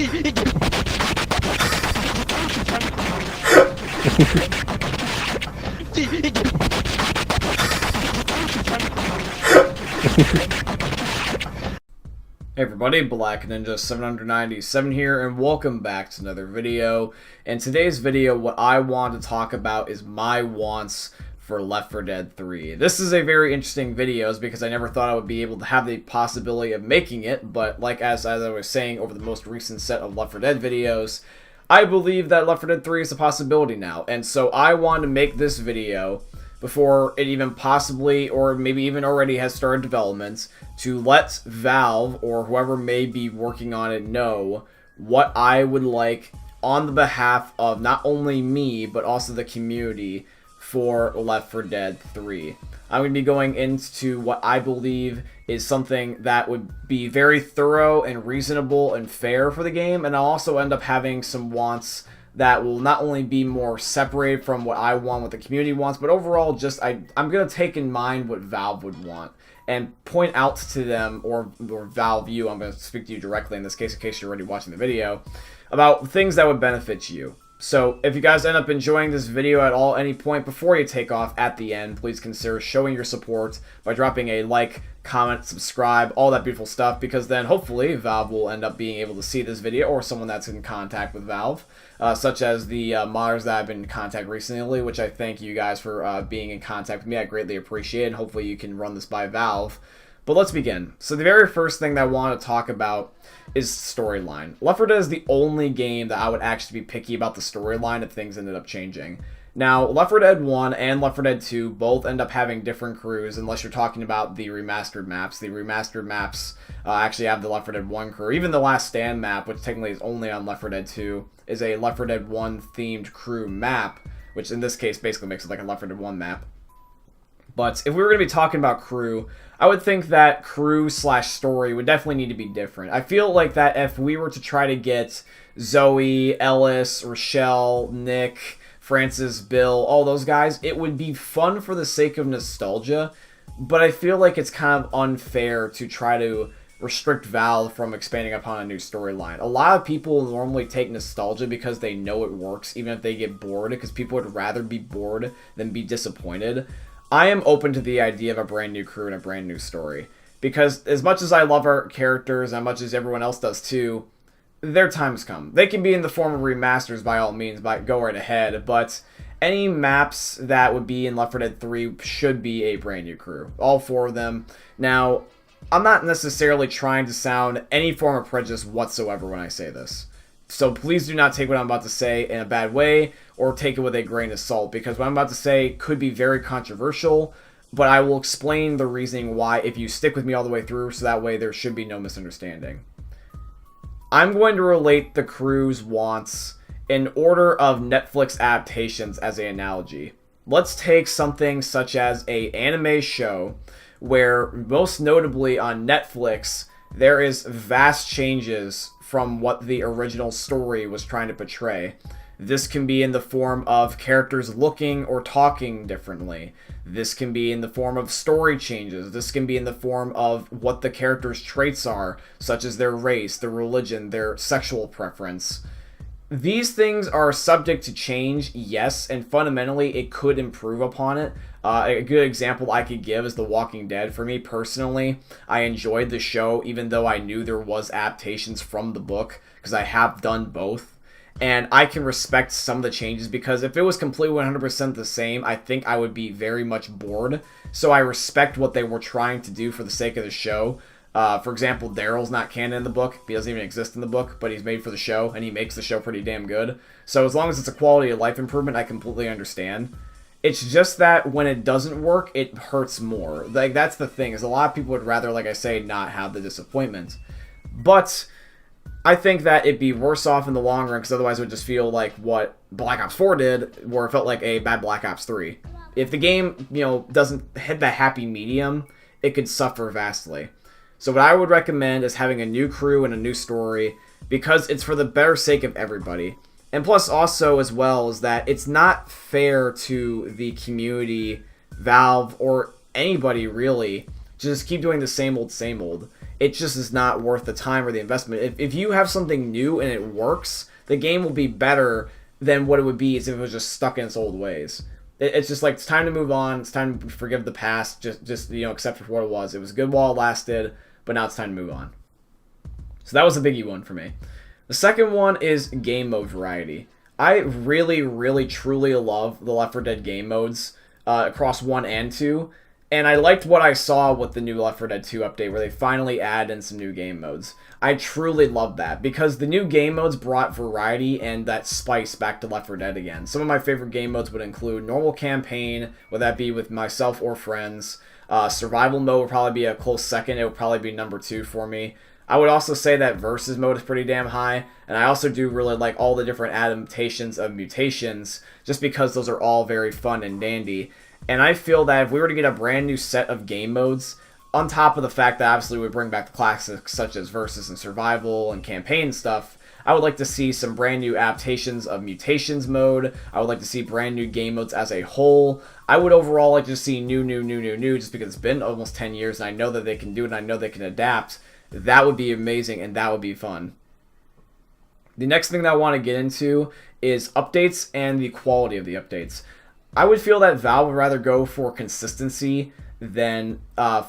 Hey everybody, Black Ninja 797 here, and welcome back to another video. In today's video, what I want to talk about is my wants for Left 4 Dead 3. This is a very interesting video because I never thought I would be able to have the possibility of making it, but like as I was saying over the most recent set of Left 4 Dead videos, I believe that Left 4 Dead 3 is a possibility now, and so I want to make this video before it even possibly, or maybe even already has started development, to let Valve, or whoever may be working on it, know what I would like on the behalf of not only me, but also the community for Left 4 Dead 3. I'm going to be going into what I believe is something that would be very thorough and reasonable and fair for the game, and I'll also end up having some wants that will not only be more separated from what I want, what the community wants, but overall just I'm going to take in mind what Valve would want and point out to them, or Valve you, I'm going to speak to you directly in this case you're already watching the video, about things that would benefit you. So if you guys end up enjoying this video at all, any point before you take off at the end, please consider showing your support by dropping a like, comment, subscribe, all that beautiful stuff, because then hopefully Valve will end up being able to see this video, or someone that's in contact with Valve, such as the modders that I've been in contact recently, which I thank you guys for being in contact with me. I greatly appreciate it, and hopefully you can run this by Valve. But let's begin. So the very first thing that I want to talk about is storyline. Left 4 Dead is the only game that I would actually be picky about the storyline if things ended up changing. Now, Left 4 Dead 1 and Left 4 Dead 2 both end up having different crews, unless you're talking about the remastered maps. The remastered maps actually have the Left 4 Dead 1 crew. Even the Last Stand map, which technically is only on Left 4 Dead 2, is a Left 4 Dead 1 themed crew map, which in this case basically makes it like a Left 4 Dead 1 map. But if we were going to be talking about crew, I would think that crew/story would definitely need to be different. I feel like that if we were to try to get Zoe, Ellis, Rochelle, Nick, Francis, Bill, all those guys, it would be fun for the sake of nostalgia, but I feel like it's kind of unfair to try to restrict Valve from expanding upon a new storyline. A lot of people normally take nostalgia because they know it works, even if they get bored, because people would rather be bored than be disappointed. I am open to the idea of a brand new crew and a brand new story, because as much as I love our characters, and as much as everyone else does too, their time's come. They can be in the form of remasters by all means, go right ahead, but any maps that would be in Left 4 Dead 3 should be a brand new crew. All 4 of them. Now, I'm not necessarily trying to sound any form of prejudice whatsoever when I say this. So please do not take what I'm about to say in a bad way, or take it with a grain of salt, because what I'm about to say could be very controversial, but I will explain the reasoning why if you stick with me all the way through, so that way there should be no misunderstanding. I'm going to relate the crew's wants in order of Netflix adaptations as an analogy. Let's take something such as an anime show, where most notably on Netflix, there is vast changes from what the original story was trying to portray. This can be in the form of characters looking or talking differently. This can be in the form of story changes. This can be in the form of what the characters' traits are, such as their race, their religion, their sexual preference. These things are subject to change, yes, and fundamentally it could improve upon it. A good example I could give is The Walking Dead. For me personally, I enjoyed the show even though I knew there was adaptations from the book, because I have done both. And I can respect some of the changes, because if it was completely 100% the same, I think I would be very much bored. So I respect what they were trying to do for the sake of the show. For example, Daryl's not canon in the book. He doesn't even exist in the book, but he's made for the show, and he makes the show pretty damn good. So as long as it's a quality of life improvement, I completely understand. It's just that when it doesn't work, it hurts more. Like, that's the thing, is a lot of people would rather, like I say, not have the disappointment. But I think that it'd be worse off in the long run, because otherwise it would just feel like what Black Ops 4 did, where it felt like a bad Black Ops 3. If the game, doesn't hit that happy medium, it could suffer vastly. So what I would recommend is having a new crew and a new story, because it's for the better sake of everybody. And plus also as well is that it's not fair to the community, Valve, or anybody really, to just keep doing the same old, same old. it just is not worth the time or the investment. If you have something new and it works, the game will be better than what it would be as if it was just stuck in its old ways. It's just like, it's time to move on. It's time to forgive the past. Just accept it for what it was. It was good while it lasted, but now it's time to move on. So that was a biggie one for me. The second one is game mode variety. I really, really, truly love the Left 4 Dead game modes across 1 and 2. And I liked what I saw with the new Left 4 Dead 2 update, where they finally add in some new game modes. I truly love that, because the new game modes brought variety and that spice back to Left 4 Dead again. Some of my favorite game modes would include normal campaign, whether that be with myself or friends. Survival mode would probably be a close second. It would probably be number 2 for me. I would also say that versus mode is pretty damn high, and I also do really like all the different adaptations of mutations, just because those are all very fun and dandy. And I feel that if we were to get a brand new set of game modes, on top of the fact that obviously we bring back the classics such as versus and survival and campaign stuff, I would like to see some brand new adaptations of mutations mode. I would like to see brand new game modes as a whole. I would overall like to see new, just because it's been almost 10 years and I know that they can do it and I know they can adapt. That would be amazing and that would be fun. The next thing that I want to get into is updates and the quality of the updates. I would feel that Valve would rather go for consistency than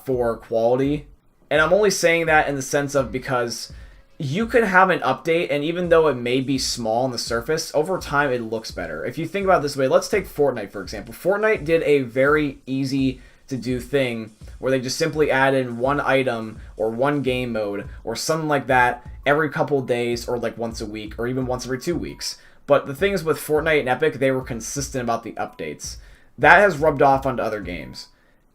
for quality. And I'm only saying that in the sense of because you could have an update, and even though it may be small on the surface, over time it looks better. If you think about it this way, let's take Fortnite, for example. Fortnite did a very easy to do thing where they just simply add in one item or one game mode or something like that every couple of days, or like once a week, or even once every 2 weeks. But the thing is, with Fortnite and Epic, they were consistent about the updates. That has rubbed off onto other games.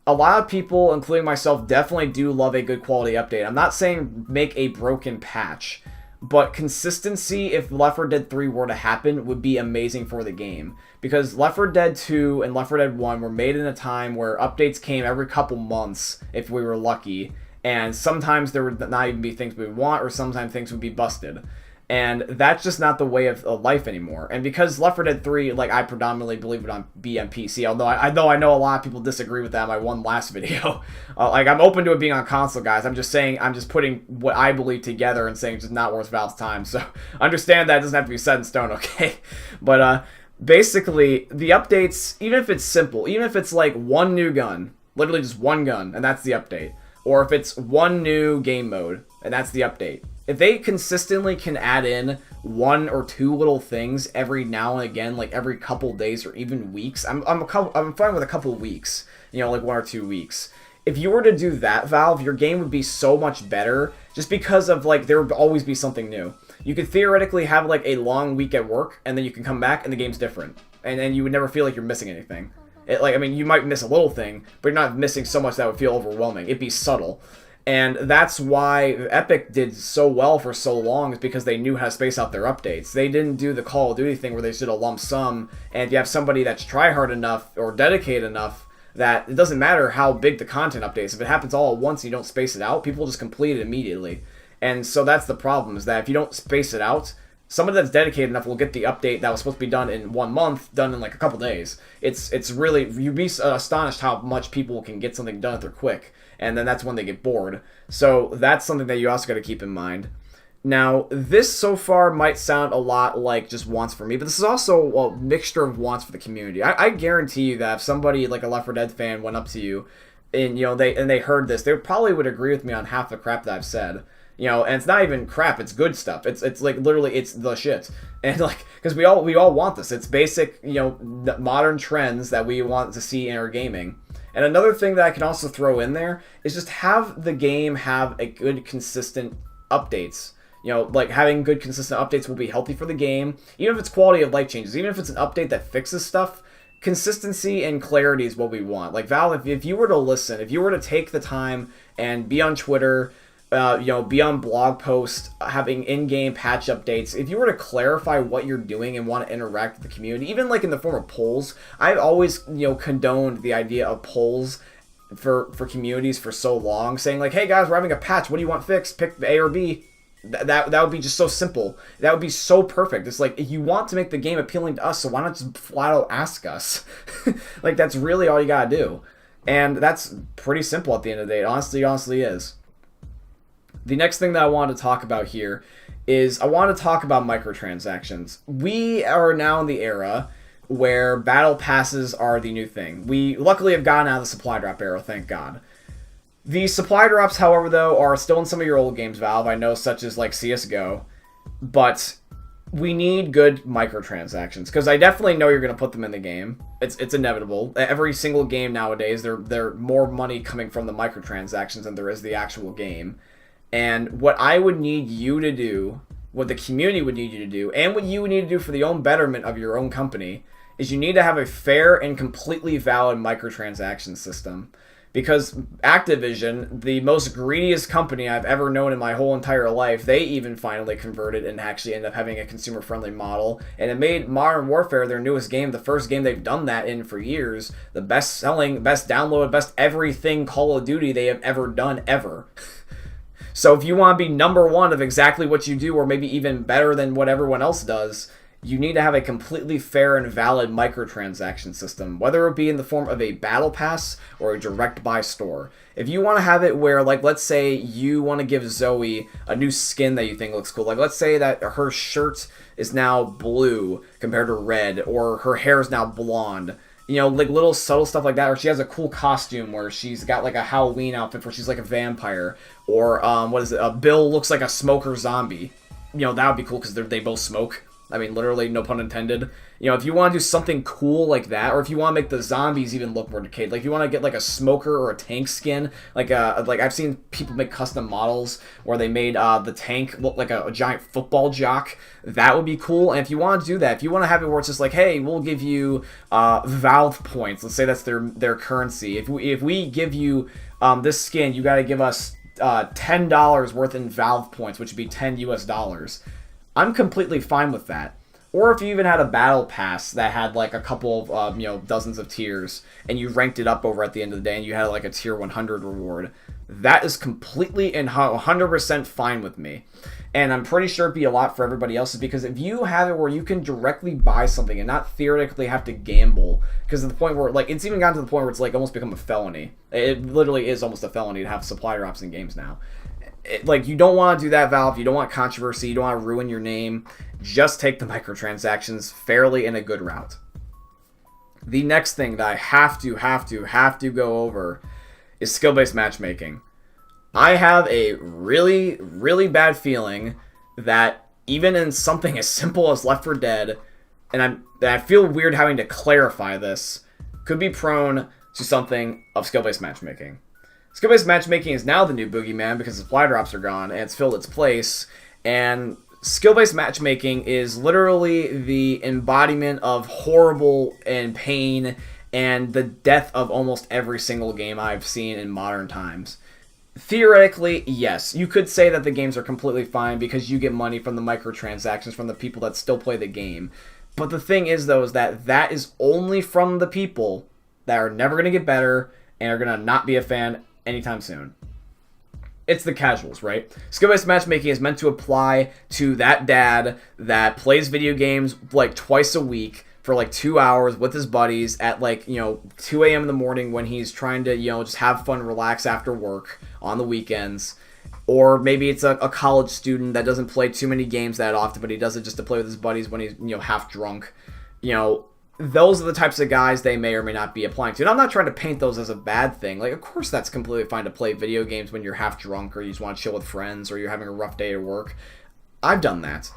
A lot of people, including myself, definitely do love a good quality update. I'm not saying make a broken patch, but consistency, if Left 4 Dead 3 were to happen, would be amazing for the game. Because Left 4 Dead 2 and Left 4 Dead 1 were made in a time where updates came every couple months, if we were lucky, and sometimes there would not even be things we would want, or sometimes things would be busted. And that's just not the way of life anymore. And because Left 4 Dead 3, like, I predominantly believe it on PC, although I know a lot of people disagree with that in my one last video. Like, I'm open to it being on console, guys. I'm just saying, I'm just putting what I believe together and saying it's just not worth Valve's time. So, understand that it doesn't have to be set in stone, okay? But, basically, the updates, even if it's simple, even if it's like one new gun, literally just one gun, and that's the update. Or if it's one new game mode, and that's the update. If they consistently can add in 1 or 2 little things every now and again, like every couple days or even weeks, I'm fine with a couple weeks, like 1 or 2 weeks. If you were to do that, Valve, your game would be so much better, just because of, like, there would always be something new. You could theoretically have, like, a long week at work, and then you can come back and the game's different. And then you would never feel like you're missing anything. You might miss a little thing, but you're not missing so much that would feel overwhelming. It'd be subtle. And that's why Epic did so well for so long, is because they knew how to space out their updates. They didn't do the Call of Duty thing where they did a lump sum, and if you have somebody that's try-hard enough or dedicated enough that it doesn't matter how big the content updates. If it happens all at once and you don't space it out, people just complete it immediately. And so that's the problem, is that if you don't space it out, somebody that's dedicated enough will get the update that was supposed to be done in 1 month, done in like a couple days. It's really, you'd be astonished how much people can get something done if they're quick. And then that's when they get bored. So that's something that you also got to keep in mind. Now, this so far might sound a lot like just wants for me, but this is also a mixture of wants for the community. I guarantee you that if somebody like a Left 4 Dead fan went up to you and they heard this, they probably would agree with me on half the crap that I've said. And it's not even crap, it's good stuff. It's like literally it's the shit. And like, because we all want this. It's basic, modern trends that we want to see in our gaming. And another thing that I can also throw in there is just have the game have a good, consistent updates. Like having good, consistent updates will be healthy for the game. Even if it's quality of life changes, even if it's an update that fixes stuff, consistency and clarity is what we want. Like Valve, if you were to listen, if you were to take the time and be on Twitter, be on blog posts, having in-game patch updates. If you were to clarify what you're doing and want to interact with the community, even like in the form of polls, I've always, condoned the idea of polls for communities for so long, saying like, hey guys, we're having a patch, what do you want fixed? Pick A or B. That would be just so simple. That would be so perfect. It's like, if you want to make the game appealing to us, so why not just flat out ask us? Like, that's really all you gotta do. And that's pretty simple at the end of the day. It honestly is. The next thing that I want to talk about here is I want to talk about microtransactions. We are now in the era where battle passes are the new thing. We luckily have gotten out of the supply drop era, thank God. The supply drops, however, though, are still in some of your old games, Valve. I know, such as like CSGO, but we need good microtransactions, because I definitely know you're going to put them in the game. It's inevitable. Every single game nowadays, there more money coming from the microtransactions than there is the actual game. And what I would need you to do, what the community would need you to do, and what you would need to do for the own betterment of your own company, is you need to have a fair and completely valid microtransaction system. Because Activision, the most greediest company I've ever known in my whole entire life, they even finally converted and actually ended up having a consumer-friendly model. And it made Modern Warfare their newest game, the first game they've done that in for years, the best-selling, best downloaded, best everything Call of Duty they have ever done, ever. So if you want to be number one of exactly what you do, or maybe even better than what everyone else does, you need to have a completely fair and valid microtransaction system, whether it be in the form of a battle pass or a direct buy store. If you want to have it where, like, let's say you want to give Zoe a new skin that you think looks cool. Like, let's say that her shirt is now blue compared to red, or her hair is now blonde. You know, like little subtle stuff like that, or she has a cool costume where she's got like a Halloween outfit where she's like a vampire, or Bill looks like a smoker zombie. You know, that would be cool because they both smoke. I mean, literally, no pun intended. You know, if you want to do something cool like that, or if you want to make the zombies even look more decayed, like if you want to get like a smoker or a tank skin, like I've seen people make custom models where they made the tank look like a giant football jock. That would be cool. And if you want to do that, if you want to have it where it's just like, hey, we'll give you Valve points. Let's say that's their currency. If we give you this skin, you got to give us $10 worth in Valve points, which would be $10 US. I'm completely fine with that. Or if you even had a battle pass that had like a couple of, dozens of tiers, and you ranked it up over at the end of the day, and you had like a tier 100 reward, that is completely and 100% fine with me. And I'm pretty sure it'd be a lot for everybody else, because if you have it where you can directly buy something and not theoretically have to gamble, because at the point where, like, it's even gotten to the point where it's like almost become a felony. It literally is almost a felony to have supply drops in games now. Like, you don't want to do that, Valve. You don't want controversy. You don't want to ruin your name. Just take the microtransactions fairly in a good route. The next thing that I have to go over is skill-based matchmaking. I have a really, really bad feeling that even in something as simple as Left 4 Dead, and I feel weird having to clarify this, could be prone to something of skill-based matchmaking. Skill-based matchmaking is now the new boogeyman because supply drops are gone and it's filled its place. And skill-based matchmaking is literally the embodiment of horrible and pain and the death of almost every single game I've seen in modern times. Theoretically, yes, you could say that the games are completely fine because you get money from the microtransactions from the people that still play the game. But the thing is, though, is that is only from the people that are never going to get better and are going to not be a fan anytime soon. It's the casuals, right? Skill-based matchmaking is meant to apply to that dad that plays video games like twice a week for like 2 hours with his buddies at 2 a.m. in the morning when he's trying to, just have fun, relax after work on the weekends. Or maybe it's a college student that doesn't play too many games that often, but he does it just to play with his buddies when he's, half drunk. Those are the types of guys they may or may not be applying to. And I'm not trying to paint those as a bad thing. Like, of course that's completely fine to play video games when you're half drunk or you just want to chill with friends or you're having a rough day at work. I've done that.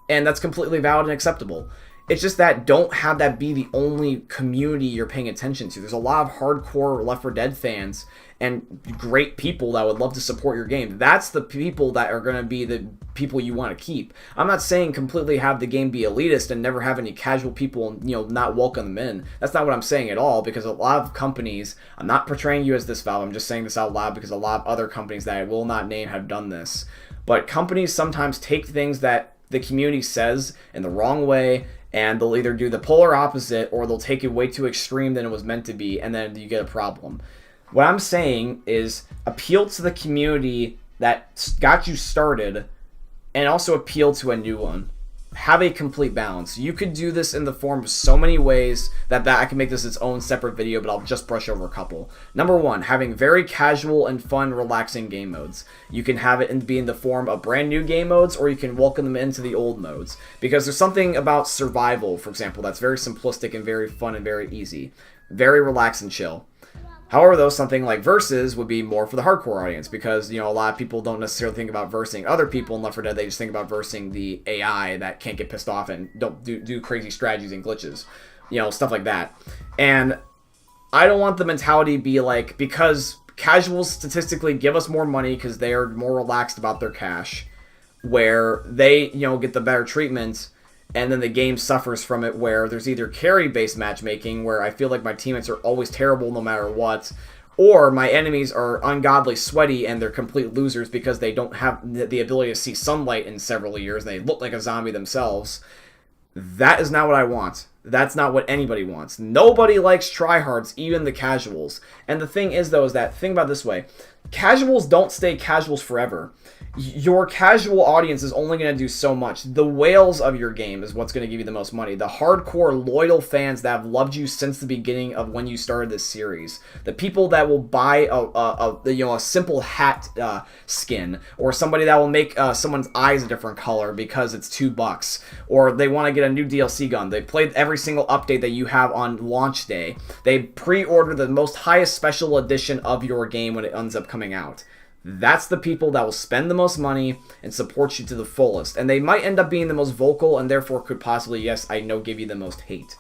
And that's completely valid and acceptable. It's just that don't have that be the only community you're paying attention to. There's a lot of hardcore Left 4 Dead fans and great people that would love to support your game. That's the people that are going to be the people you want to keep. I'm not saying completely have the game be elitist and never have any casual people, not welcome them in. That's not what I'm saying at all, because a lot of companies, I'm not portraying you as this, Valve, I'm just saying this out loud because a lot of other companies that I will not name have done this. But companies sometimes take things that the community says in the wrong way, and they'll either do the polar opposite or they'll take it way too extreme than it was meant to be, and then you get a problem. What I'm saying is appeal to the community that got you started and also appeal to a new one. have a complete balance. You could do this in the form of so many ways that I can make this its own separate video, but I'll just brush over a couple. Number one, having very casual and fun, relaxing game modes. You can have it be in the form of brand new game modes, or you can welcome them into the old modes. Because there's something about survival, for example, that's very simplistic and very fun and very easy. Very relaxed and chill. However, though, something like Versus would be more for the hardcore audience because, you know, a lot of people don't necessarily think about versing other people in Left 4 Dead. They just think about versing the AI that can't get pissed off and don't do crazy strategies and glitches, you know, stuff like that. And I don't want the mentality to be like, because casuals statistically give us more money because they are more relaxed about their cash, where they, you know, get the better treatment. And then the game suffers from it where there's either carry-based matchmaking, where I feel like my teammates are always terrible no matter what, or my enemies are ungodly sweaty and they're complete losers because they don't have the ability to see sunlight in several years and they look like a zombie themselves. That is not what I want. That's not what anybody wants. Nobody likes tryhards, even the casuals. And the thing is, though, is that, think about it this way. Casuals don't stay casuals forever. Your casual audience is only going to do so much. The whales of your game is what's going to give you the most money. The hardcore, loyal fans that have loved you since the beginning of when you started this series. The people that will buy a simple hat skin, or somebody that will make someone's eyes a different color because it's $2, or they want to get a new DLC gun. They played every single update that you have on launch day. They pre-order the most highest special edition of your game when it ends up coming out. That's the people that will spend the most money and support you to the fullest. And they might end up being the most vocal and therefore could possibly, yes, I know, give you the most hate.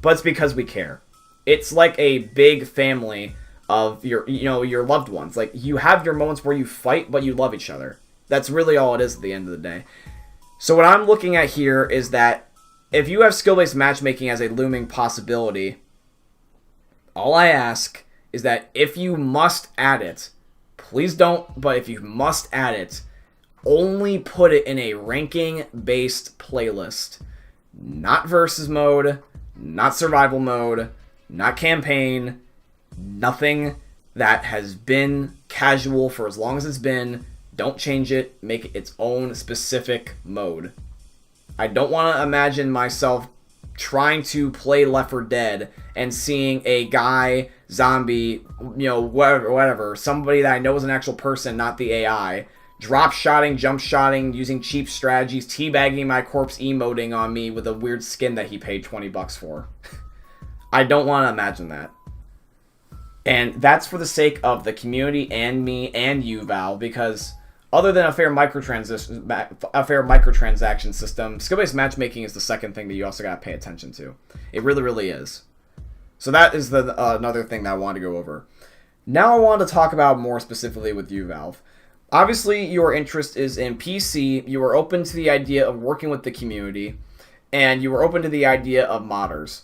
But it's because we care. It's like a big family of your loved ones. Like, you have your moments where you fight, but you love each other. That's really all it is at the end of the day. So what I'm looking at here is that if you have skill-based matchmaking as a looming possibility, all I ask is that if you must add it, please don't, but if you must add it, only put it in a ranking-based playlist. Not versus mode, not survival mode, not campaign, nothing that has been casual for as long as it's been. Don't change it, make it its own specific mode. I don't want to imagine myself trying to play Left 4 Dead and seeing a guy, zombie, whatever, somebody that I know is an actual person, not the AI, drop-shotting, jump-shotting, using cheap strategies, teabagging my corpse, emoting on me with a weird skin that he paid $20 for. I don't want to imagine that. And that's for the sake of the community and me and you, Val, because other than a fair microtransaction system, skill-based matchmaking is the second thing that you also got to pay attention to. It really, really is. So that is another thing that I wanted to go over. Now I want to talk about more specifically with you, Valve. Obviously, your interest is in PC. You are open to the idea of working with the community, and you are open to the idea of modders.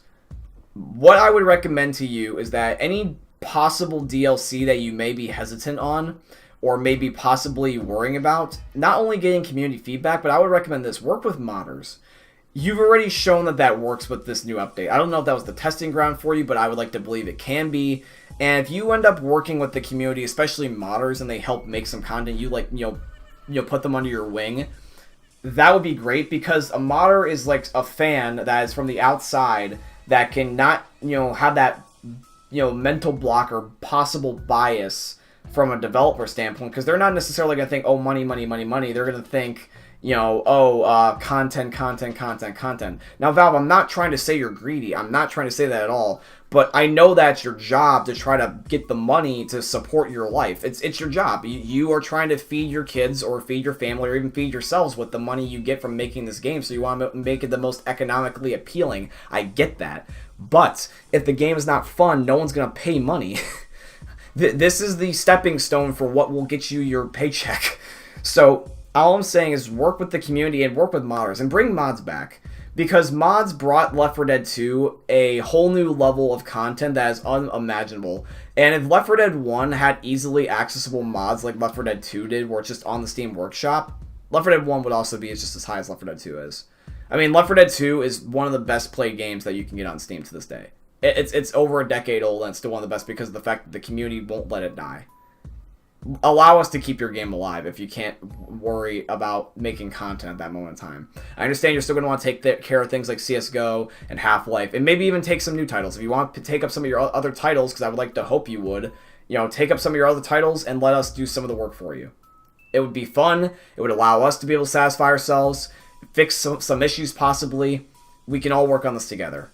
What I would recommend to you is that any possible DLC that you may be hesitant on, or maybe possibly worrying about, not only getting community feedback, but I would recommend this. Work with modders. You've already shown that that works with this new update. I don't know if that was the testing ground for you, but I would like to believe it can be. And if you end up working with the community, especially modders, and they help make some content, you put them under your wing, that would be great, because a modder is like a fan that is from the outside that can not, have that, mental block or possible bias from a developer standpoint, because they're not necessarily going to think, oh, money, money, money, money. They're going to think, content. Now, Valve, I'm not trying to say you're greedy. I'm not trying to say that at all. But I know that's your job to try to get the money to support your life. It's your job. You are trying to feed your kids or feed your family or even feed yourselves with the money you get from making this game. So you want to make it the most economically appealing. I get that. But if the game is not fun, no one's going to pay money. This is the stepping stone for what will get you your paycheck. So all I'm saying is work with the community and work with modders and bring mods back. Because mods brought Left 4 Dead 2 a whole new level of content that is unimaginable. And if Left 4 Dead 1 had easily accessible mods like Left 4 Dead 2 did, where it's just on the Steam Workshop, Left 4 Dead 1 would also be just as high as Left 4 Dead 2 is. I mean, Left 4 Dead 2 is one of the best played games that you can get on Steam to this day. It's over a decade old and it's still one of the best because of the fact that the community won't let it die. allow us to keep your game alive if you can't worry about making content at that moment in time. I understand you're still going to want to take care of things like CSGO and Half-Life, and maybe even take some new titles. If you want to take up some of your other titles, because I would like to hope you would, take up some of your other titles and let us do some of the work for you. It would be fun. It would allow us to be able to satisfy ourselves, fix some issues possibly. We can all work on this together.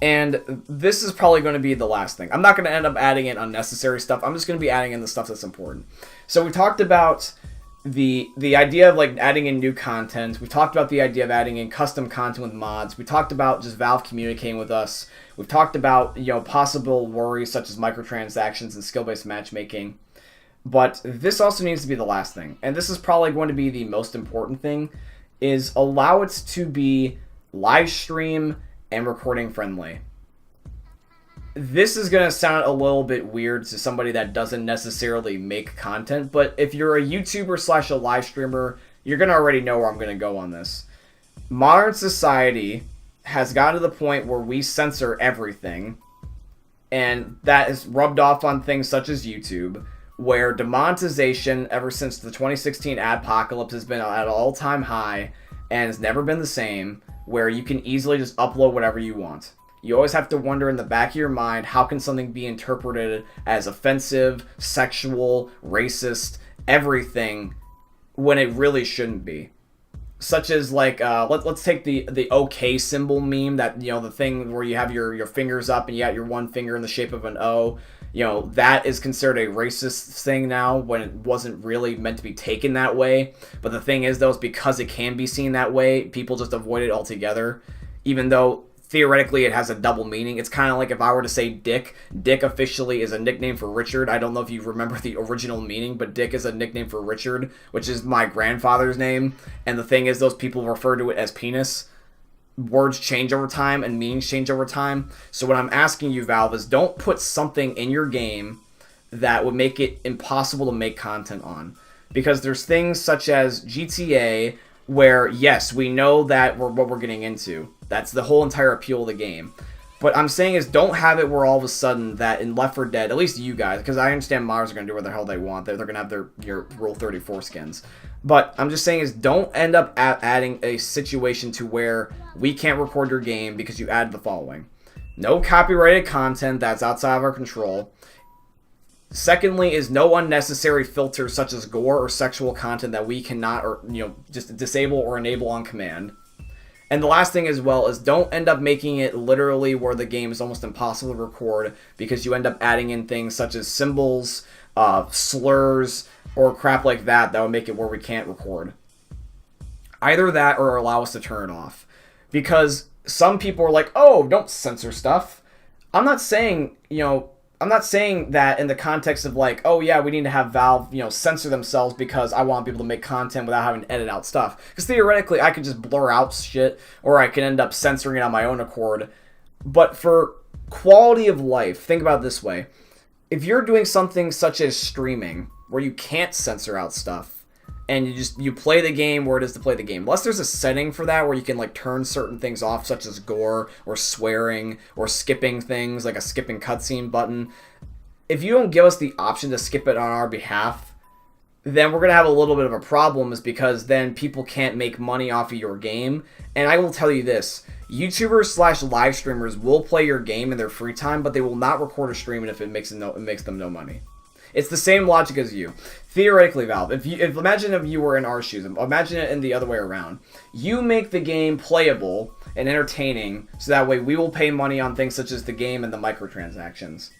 And this is probably going to be the last thing. I'm not going to end up adding in unnecessary stuff. I'm just going to be adding in the stuff that's important. So we talked about the idea of like adding in new content. We talked about the idea of adding in custom content with mods. We talked about just Valve communicating with us. We've talked about, possible worries such as microtransactions and skill-based matchmaking. But this also needs to be the last thing. And this is probably going to be the most important thing, is allow it to be live stream and recording friendly. This is going to sound a little bit weird to somebody that doesn't necessarily make content, but if you're a YouTuber / a live streamer, you're going to already know where I'm going to go on this. Modern society has gotten to the point where we censor everything, and that is rubbed off on things such as YouTube, where demonetization ever since the 2016 adpocalypse has been at an all-time high and has never been the same, where you can easily just upload whatever you want. You always have to wonder in the back of your mind, how can something be interpreted as offensive, sexual, racist, everything, when it really shouldn't be. Such as like, let's take the OK symbol meme, that, the thing where you have your fingers up and you got your one finger in the shape of an O. That is considered a racist thing now, when it wasn't really meant to be taken that way. But the thing is, though, is because it can be seen that way, people just avoid it altogether. Even though, theoretically, it has a double meaning. It's kind of like if I were to say Dick. Dick officially is a nickname for Richard. I don't know if you remember the original meaning, but Dick is a nickname for Richard, which is my grandfather's name. And the thing is, those people refer to it as penis. Words change over time and meanings change over time. So what I'm asking you, Valve, is don't put something in your game that would make it impossible to make content on. Because there's things such as GTA where, yes, we know that what we're getting into. That's the whole entire appeal of the game. But I'm saying is, don't have it where all of a sudden that in Left 4 Dead, at least you guys, because I understand modders are going to do what the hell they want. They're going to have your Rule 34 skins. But I'm just saying is, don't end up adding a situation to where we can't record your game because you added the following. No copyrighted content that's outside of our control. Secondly is no unnecessary filters such as gore or sexual content that we cannot, or just disable or enable on command. And the last thing as well is, don't end up making it literally where the game is almost impossible to record because you end up adding in things such as symbols, slurs, or crap like that would make it where we can't record. Either that or allow us to turn it off. Because some people are like, oh, don't censor stuff. I'm not saying that in the context of like, oh yeah, we need to have Valve, censor themselves because I want people to make content without having to edit out stuff. Because theoretically, I could just blur out shit, or I can end up censoring it on my own accord. But for quality of life, think about it this way. If you're doing something such as streaming, where you can't censor out stuff, and you play the game where it is to play the game, unless there's a setting for that where you can like turn certain things off, such as gore or swearing or skipping things, like a skipping cutscene button. If you don't give us the option to skip it on our behalf, then we're going to have a little bit of a problem, is because then people can't make money off of your game. And I will tell you this, YouTubers / live streamers will play your game in their free time, but they will not record or stream it if it makes them no money. It's the same logic as you. Theoretically, Valve, imagine if you were in our shoes. Imagine it in the other way around. You make the game playable and entertaining, so that way we will pay money on things such as the game and the microtransactions.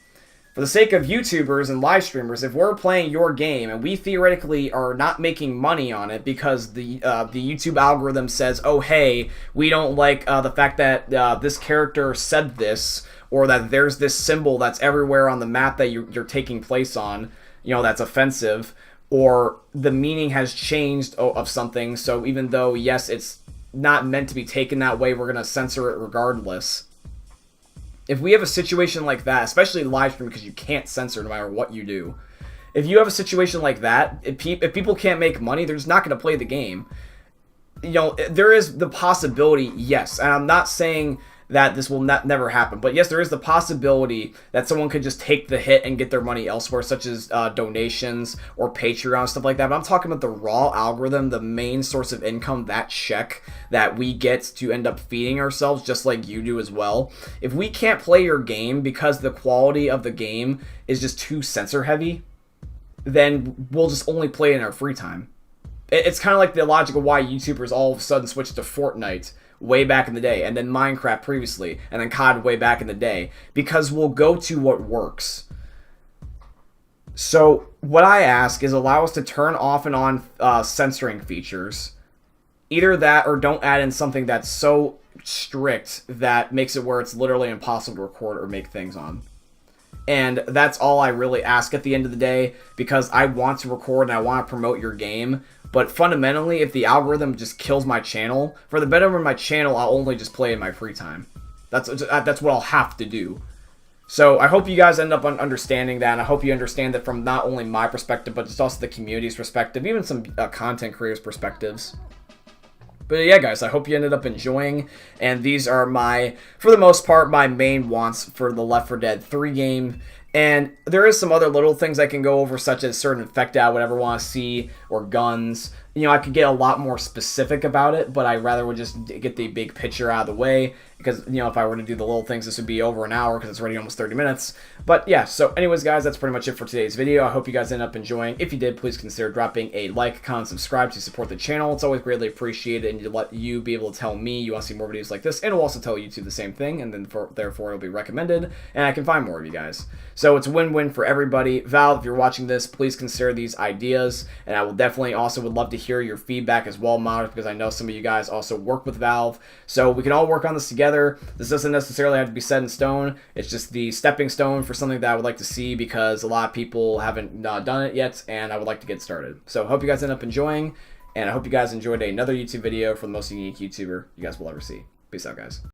For the sake of YouTubers and live streamers, if we're playing your game and we theoretically are not making money on it because the YouTube algorithm says, oh hey, we don't like the fact that this character said this, or that there's this symbol that's everywhere on the map that you're taking place on, that's offensive, or the meaning has changed of something, so even though, yes, it's not meant to be taken that way, we're going to censor it regardless. If we have a situation like that, especially live stream, because you can't censor no matter what you do, if you have a situation like that, if people can't make money, they're just not going to play the game. There is the possibility, yes, and I'm not saying that this will never happen. But yes, there is the possibility that someone could just take the hit and get their money elsewhere, such as donations or Patreon, stuff like that. But I'm talking about the raw algorithm, the main source of income, that check that we get to end up feeding ourselves, just like you do as well. If we can't play your game because the quality of the game is just too censor heavy, then we'll just only play it in our free time. It's kind of like the logic of why YouTubers all of a sudden switched to Fortnite way back in the day, and then Minecraft previously, and then COD way back in the day, because we'll go to what works. So what I ask is allow us to turn off and on censoring features. Either that or don't add in something that's so strict that makes it where it's literally impossible to record or make things on. And that's all I really ask at the end of the day, because I want to record and I want to promote your game. But fundamentally, if the algorithm just kills my channel, for the betterment of my channel, I'll only just play in my free time. That's what I'll have to do. So I hope you guys end up understanding that, and I hope you understand that from not only my perspective, but just also the community's perspective, even some content creators' perspectives. But yeah, guys, I hope you ended up enjoying, and these are for the most part, my main wants for the Left 4 Dead 3 game. And there is some other little things I can go over, such as certain effect I would ever want to see, or guns. You know, I could get a lot more specific about it, but I rather would just get the big picture out of the way, because, you know, if I were to do the little things, this would be over an hour, because it's already almost 30 minutes. But yeah, so anyways, guys, that's pretty much it for today's video. I hope you guys end up enjoying. If you did, please consider dropping a like, comment, subscribe to support the channel. It's always greatly appreciated, and to let you be able to tell me you want to see more videos like this, and it'll also tell YouTube the same thing, and then therefore it'll be recommended, and I can find more of you guys. So it's a win-win for everybody. Valve, if you're watching this, please consider these ideas, and I will definitely also would love to hear your feedback as well, modders, because I know some of you guys also work with Valve, so we can all work on this together. This doesn't necessarily have to be set in stone. It's just the stepping stone for something that I would like to see, because a lot of people haven't done it yet, and I would like to get started. So I hope you guys end up enjoying, and I hope you guys enjoyed another YouTube video from the most unique YouTuber you guys will ever see. Peace out, guys.